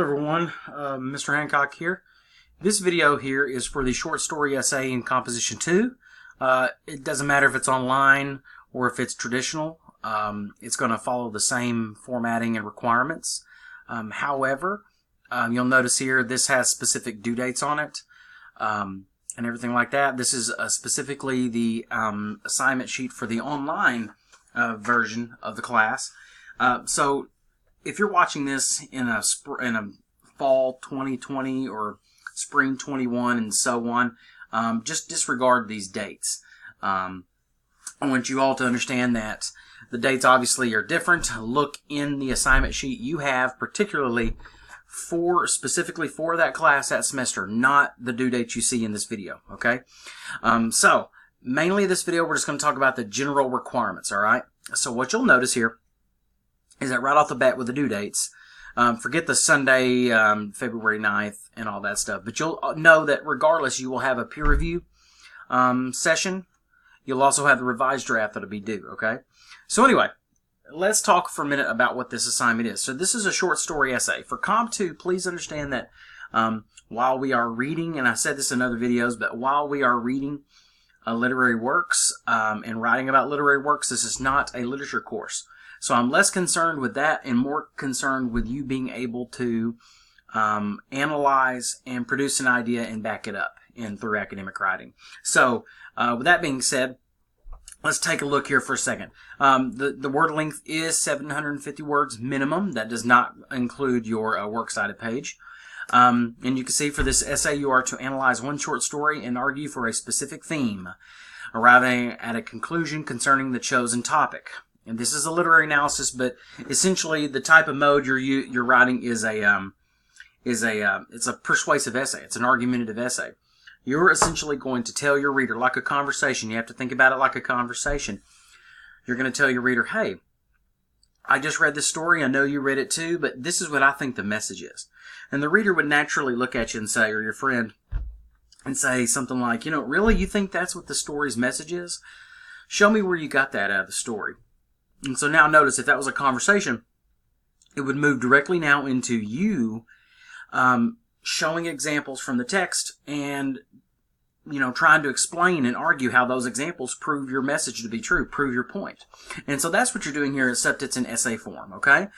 Hello everyone, Mr. Hancock here. This video here is for the short story essay in Composition 2. It doesn't matter if it's online or if it's traditional. It's going to follow the same formatting and requirements. However, you'll notice here this has specific due dates on it and everything like that. This is specifically the assignment sheet for the online version of the class. So if you're watching this in a fall 2020 or spring 21 and so on, just disregard these dates. I want you all to understand that the dates obviously are different. Look in the assignment sheet you have, particularly specifically for that class that semester, not the due dates you see in this video. Okay, so mainly this video we're just going to talk about the general requirements. All right. So what you'll notice here is that right off the bat with the due dates, forget the Sunday, February 9th and all that stuff, but you'll know that regardless you will have a peer review session. You'll also have the revised draft that'll be due, okay? So anyway, let's talk for a minute about what this assignment is. So this is a short story essay. For Comp 2, please understand that while we are reading, and I said this in other videos, but while we are reading literary works and writing about literary works, this is not a literature course. So I'm less concerned with that and more concerned with you being able to analyze and produce an idea and back it up through academic writing. So with that being said, let's take a look here for a second. The word length is 750 words minimum. That does not include your works cited page. And you can see for this essay you are to analyze one short story and argue for a specific theme, arriving at a conclusion concerning the chosen topic. And this is a literary analysis, but essentially the type of mode you're writing is it's a persuasive essay. It's an argumentative essay. You're essentially going to tell your reader, like a conversation. You have to think about it like a conversation. You're going to tell your reader, hey, I just read this story. I know you read it too, but this is what I think the message is. And the reader would naturally look at you and say, or your friend, and say something like, you know, really, you think that's what the story's message is? Show me where you got that out of the story. And so now notice if that was a conversation, it would move directly now into you showing examples from the text and, you know, trying to explain and argue how those examples prove your message to be true, prove your point. And so that's what you're doing here, except it's in essay form, okay?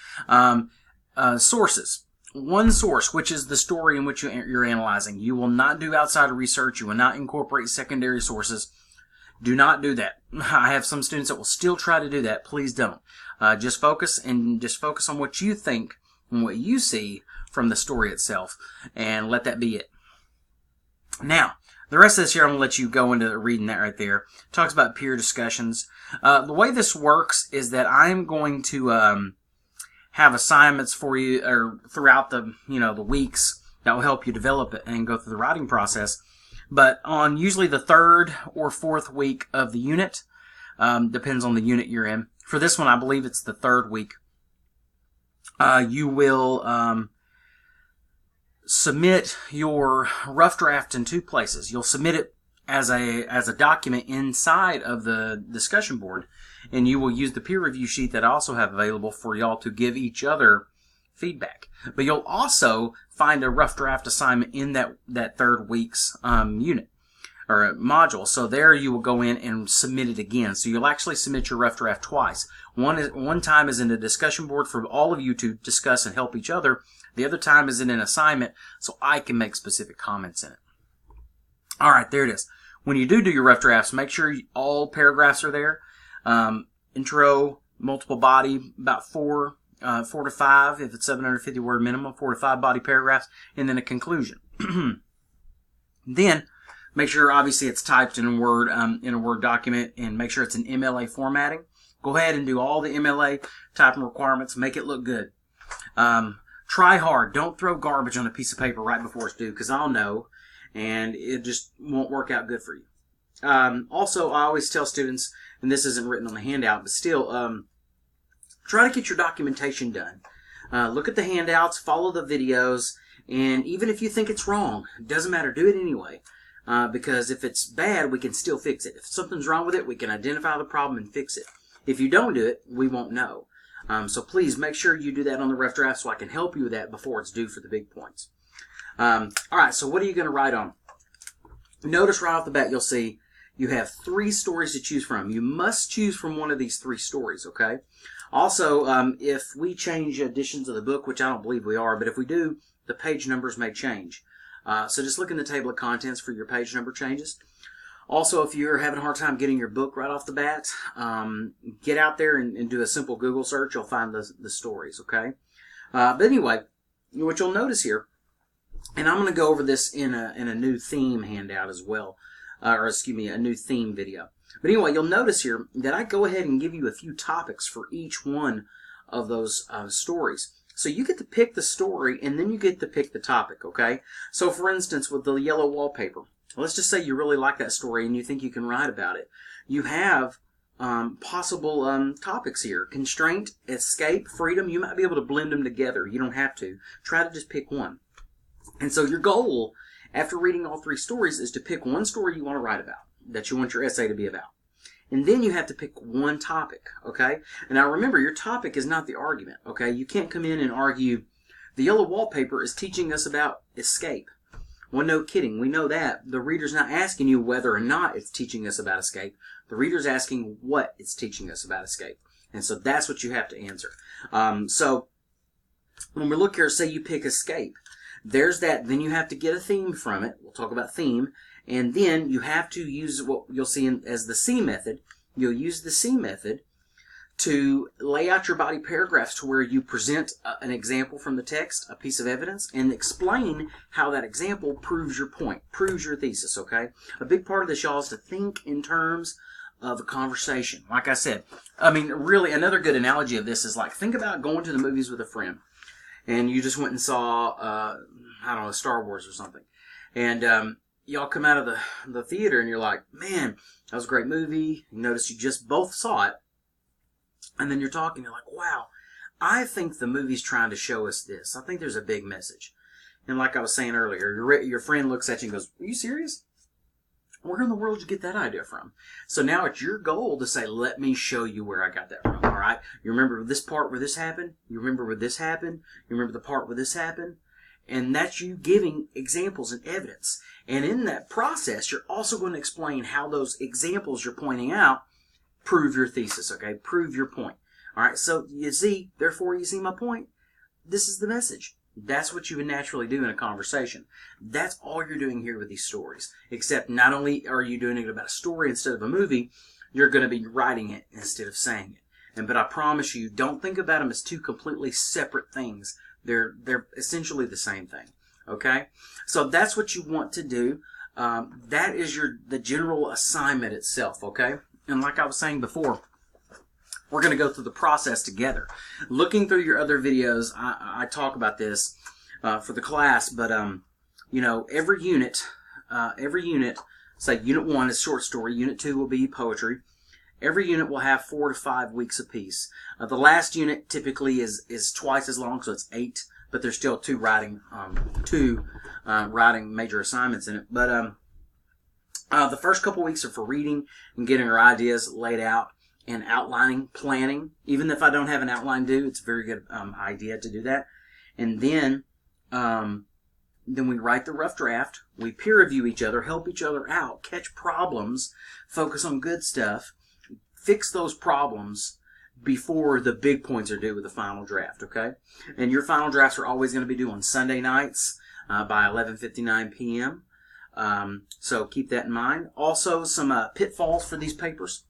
Sources. One source, which is the story in which you're analyzing. You will not do outside research. You will not incorporate secondary sources. Do not do that. I have some students that will still try to do that. Please don't. Just focus on what you think and what you see from the story itself, and let that be it. Now, the rest of this here, I'm going to let you go into reading that right there. It talks about peer discussions. The way this works is that I'm going to have assignments for you or throughout the weeks that will help you develop it and go through the writing process. But on usually the third or fourth week of the unit, depends on the unit you're in. For this one, I believe it's the third week. You will submit your rough draft in two places. You'll submit it as a document inside of the discussion board, and you will use the peer review sheet that I also have available for y'all to give each other feedback. But you'll also find a rough draft assignment in that third week's unit or module. So there you will go in and submit it again. So you'll actually submit your rough draft twice. One time is in the discussion board for all of you to discuss and help each other. The other time is in an assignment so I can make specific comments in it. All right, there it is. When you do your rough drafts, make sure all paragraphs are there. Intro, multiple body, about 4 to 5, if it's 750 word minimum, 4 to 5 body paragraphs, and then a conclusion. Then make sure obviously it's typed in a Word document, and make sure it's in MLA formatting. Go ahead and do all the MLA typing requirements. Make it look good. Try hard. Don't throw garbage on a piece of paper right before it's due, because I'll know, and it just won't work out good for you. Also, I always tell students, and this isn't written on the handout, but still, try to get your documentation done. Look at the handouts, follow the videos, and even if you think it's wrong, it doesn't matter, do it anyway. Because if it's bad, we can still fix it. If something's wrong with it, we can identify the problem and fix it. If you don't do it, we won't know. So please make sure you do that on the rough draft so I can help you with that before it's due for the big points. All right, so what are you going to write on? Notice right off the bat you'll see you have 3 stories to choose from. You must choose from one of these 3 stories, okay? Also, if we change editions of the book, which I don't believe we are, but if we do, the page numbers may change. So just look in the table of contents for your page number changes. Also, if you're having a hard time getting your book right off the bat, get out there and do a simple Google search. You'll find the stories, okay? But anyway, what you'll notice here, and I'm going to go over this in a new theme handout as well, or excuse me, a new theme video. But anyway, you'll notice here that I go ahead and give you a few topics for each one of those stories. So you get to pick the story, and then you get to pick the topic, okay? So for instance, with the yellow wallpaper, let's just say you really like that story and you think you can write about it. You have possible topics here. Constraint, escape, freedom. You might be able to blend them together. You don't have to. Try to just pick one. And so your goal, after reading all 3 stories, is to pick one story you want to write about, that you want your essay to be about. And then you have to pick one topic, okay? And now remember, your topic is not the argument, okay? You can't come in and argue, the yellow wallpaper is teaching us about escape. Well, no kidding. We know that. The reader's not asking you whether or not it's teaching us about escape. The reader's asking what it's teaching us about escape. And so that's what you have to answer. So when we look here, say you pick escape. There's that. Then you have to get a theme from it. We'll talk about theme. And then you have to use what you'll see as the C method. You'll use the C method to lay out your body paragraphs to where you present an example from the text, a piece of evidence, and explain how that example proves your point, proves your thesis, okay? A big part of this, y'all, is to think in terms of a conversation. Like I said, I mean, really, another good analogy of this is like, think about going to the movies with a friend, and you just went and saw, I don't know, Star Wars or something, and y'all come out of the theater, and you're like, man, that was a great movie. You notice you just both saw it. And then you're talking, you're like, wow, I think the movie's trying to show us this. I think there's a big message. And like I was saying earlier, your friend looks at you and goes, are you serious? Where in the world did you get that idea from? So now it's your goal to say, let me show you where I got that from, all right? You remember this part where this happened? You remember where this happened? You remember the part where this happened? And that's you giving examples and evidence. And in that process, you're also going to explain how those examples you're pointing out prove your thesis, okay? Prove your point. All right, so you see, therefore you see my point? This is the message. That's what you would naturally do in a conversation. That's all you're doing here with these stories. Except not only are you doing it about a story instead of a movie, you're going to be writing it instead of saying it. But I promise you, don't think about them as 2 completely separate things. They're essentially the same thing, okay? So that's what you want to do. That is the general assignment itself, okay? And like I was saying before, we're going to go through the process together. Looking through your other videos, I talk about this for the class, but you know, every unit, say Unit 1 is short story, Unit 2 will be poetry. Every unit will have 4 to 5 weeks apiece. The last unit typically is twice as long, so it's 8, but there's still 2 writing major assignments in it. But the first couple weeks are for reading and getting our ideas laid out and outlining, planning. Even if I don't have an outline due, it's a very good idea to do that. And then we write the rough draft. We peer review each other, help each other out, catch problems, focus on good stuff, fix those problems before the big points are due with the final draft, okay? And your final drafts are always going to be due on Sunday nights by 11:59 p.m. So keep that in mind. Also, some pitfalls for these papers.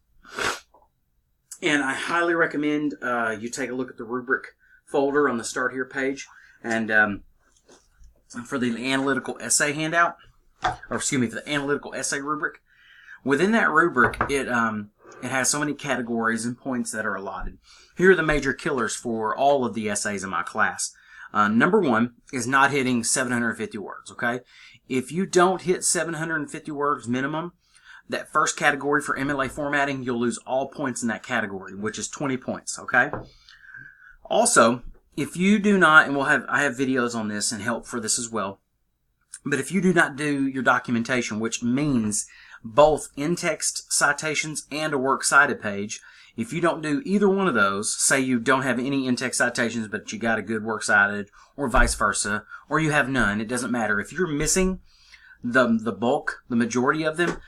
And I highly recommend you take a look at the rubric folder on the Start Here page. And for the analytical essay handout, or excuse me, for the analytical essay rubric, within that rubric, it has so many categories and points that are allotted. Here are the major killers for all of the essays in my class. Number 1 is not hitting 750 words, okay? If you don't hit 750 words minimum, that first category for MLA formatting, you'll lose all points in that category, which is 20 points, okay? Also, if you do not, and I have videos on this and help for this as well, but if you do not do your documentation, which means both in-text citations and a works cited page. If you don't do either one of those, say you don't have any in-text citations but you got a good works cited, or vice versa, or you have none, it doesn't matter. If you're missing the bulk, the majority of them,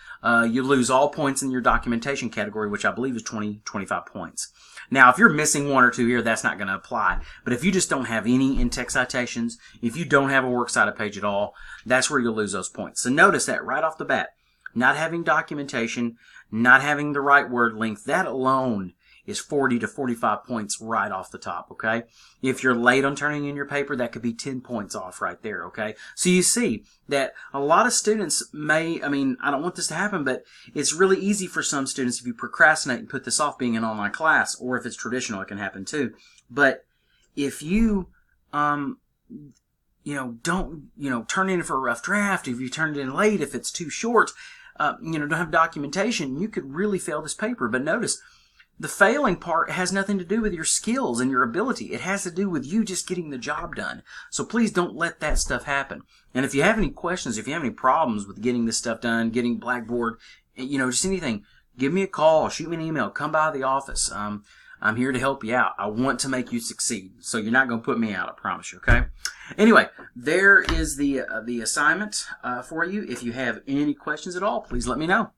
you lose all points in your documentation category, which I believe is 25 points. Now, if you're missing one or two here, that's not going to apply. But if you just don't have any in-text citations, if you don't have a works cited page at all, that's where you'll lose those points. So notice that right off the bat, not having documentation, not having the right word length, that alone is 40 to 45 points right off the top, okay? If you're late on turning in your paper, that could be 10 points off right there, okay? So you see that a lot of students may, I don't want this to happen, but it's really easy for some students if you procrastinate and put this off being an online class, or if it's traditional, it can happen too. But if you, don't, turn in for a rough draft, if you turn it in late, if it's too short, don't have documentation, you could really fail this paper. But notice, the failing part has nothing to do with your skills and your ability. It has to do with you just getting the job done. So please don't let that stuff happen. And if you have any questions, if you have any problems with getting this stuff done, getting Blackboard, just anything, give me a call, shoot me an email, come by the office. I'm here to help you out. I want to make you succeed. So you're not going to put me out, I promise you, okay? Anyway, there is the assignment for you. If you have any questions at all, please let me know.